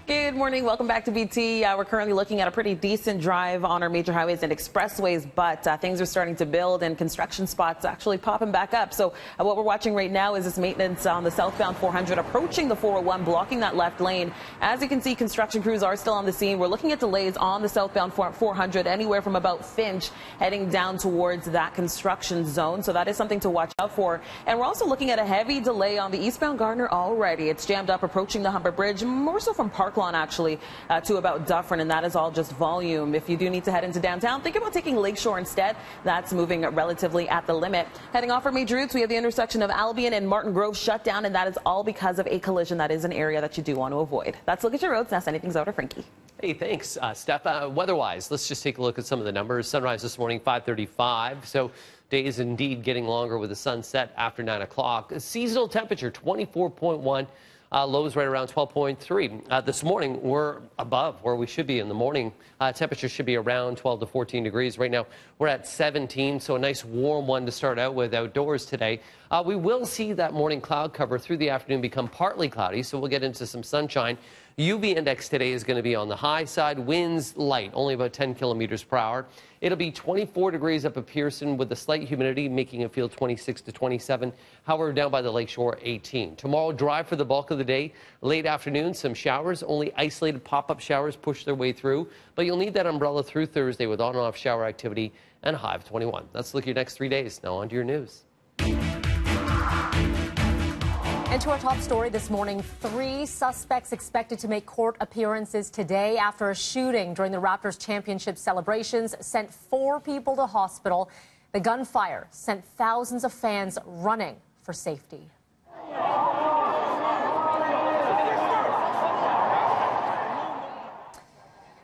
Good morning. Welcome back to BT. We're currently looking at a pretty decent drive on our major highways and expressways, but things are starting to build and construction spots actually popping back up. So what we're watching right now is this maintenance on the southbound 400 approaching the 401, blocking that left lane. As you can see, construction crews are still on the scene. We're looking at delays on the southbound 400 anywhere from about Finch heading down towards that construction zone. So that is something to watch out for. And we're also looking at a heavy delay on the eastbound Gardner already. It's jammed up approaching the Humber Bridge, more so from Parklawn actually to about Dufferin, and that is all just volume. If you do need to head into downtown, think about taking Lakeshore instead. That's moving relatively at the limit. Heading off our major routes, we have the intersection of Albion and Martin Grove shut down, and that is all because of a collision. That is an area that you do want to avoid. That's a look at your roads. Now sending things over to Frankie. Hey, thanks, Steph. Weather-wise, let's just take a look at some of the numbers. Sunrise this morning, 5:35. So day is indeed getting longer with the sunset after 9 o'clock. Seasonal temperature, 24.1. Lows right around 12.3. This morning, we're above where we should be in the morning. Temperature should be around 12 to 14 degrees. Right now, we're at 17, so a nice warm one to start out with outdoors today. We will see that morning cloud cover through the afternoon become partly cloudy, so we'll get into some sunshine. UV index today is going to be on the high side. Winds light, only about 10 kilometers per hour. It'll be 24 degrees up at Pearson with the slight humidity, making it feel 26 to 27. However, down by the lakeshore, 18. Tomorrow, dry for the bulk of the day. Late afternoon, some showers. Only isolated pop-up showers push their way through. But you'll need that umbrella through Thursday with on and off shower activity and a high of 21. That's a look at your next 3 days. Now on to your news. And to our top story this morning, 3 suspects expected to make court appearances today after a shooting during the Raptors championship celebrations sent 4 people to hospital. The gunfire sent thousands of fans running for safety.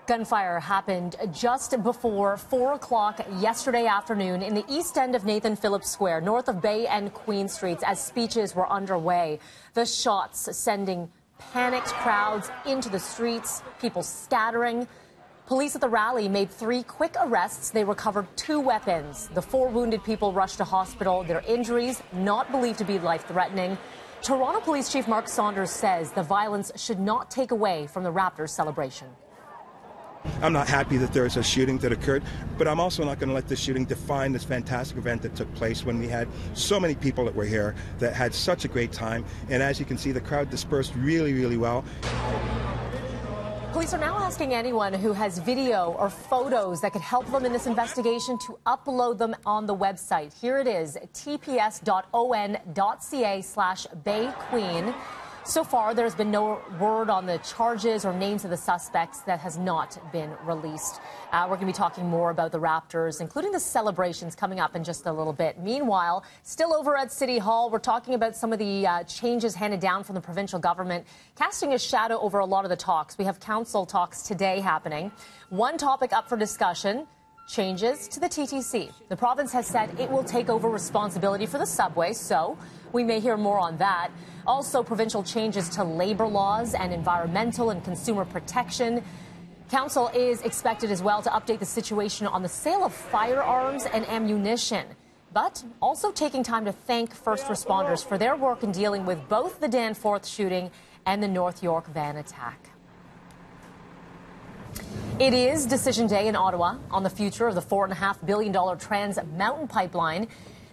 Gunfire happened just before 4 o'clock yesterday afternoon in the east end of Nathan Phillips Square, north of Bay and Queen Streets, as speeches were underway. The shots sending panicked crowds into the streets, people scattering. Police at the rally made 3 quick arrests. They recovered 2 weapons. The 4 wounded people rushed to hospital. Their injuries not believed to be life-threatening. Toronto Police Chief Mark Saunders says the violence should not take away from the Raptors celebration. I'm not happy that there's a shooting that occurred, but I'm also not going to let this shooting define this fantastic event that took place when we had so many people that were here that had such a great time. And as you can see, the crowd dispersed really, really well. Police are now asking anyone who has video or photos that could help them in this investigation to upload them on the website. Here it is, tps.on.ca/BayQueen. So far, there's been no word on the charges or names of the suspects. That has not been released. We're going to be talking more about the Raptors, including the celebrations coming up in just a little bit. Meanwhile, still over at City Hall, we're talking about some of the changes handed down from the provincial government, casting a shadow over a lot of the talks. We have council talks today happening. One topic up for discussion: changes to the TTC. The province has said it will take over responsibility for the subway, so we may hear more on that. Also, provincial changes to labor laws and environmental and consumer protection. Council is expected as well to update the situation on the sale of firearms and ammunition, but also taking time to thank first responders for their work in dealing with both the Danforth shooting and the North York van attack. It is decision day in Ottawa on the future of the $4.5 billion Trans Mountain Pipeline.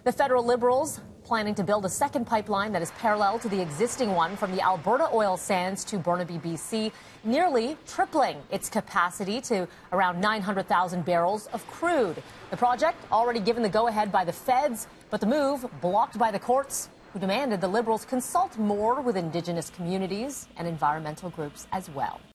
The federal Liberals planning to build a second pipeline that is parallel to the existing one from the Alberta oil sands to Burnaby, BC, nearly tripling its capacity to around 900,000 barrels of crude. The project already given the go-ahead by the feds, but the move blocked by the courts, who demanded the Liberals consult more with Indigenous communities and environmental groups as well.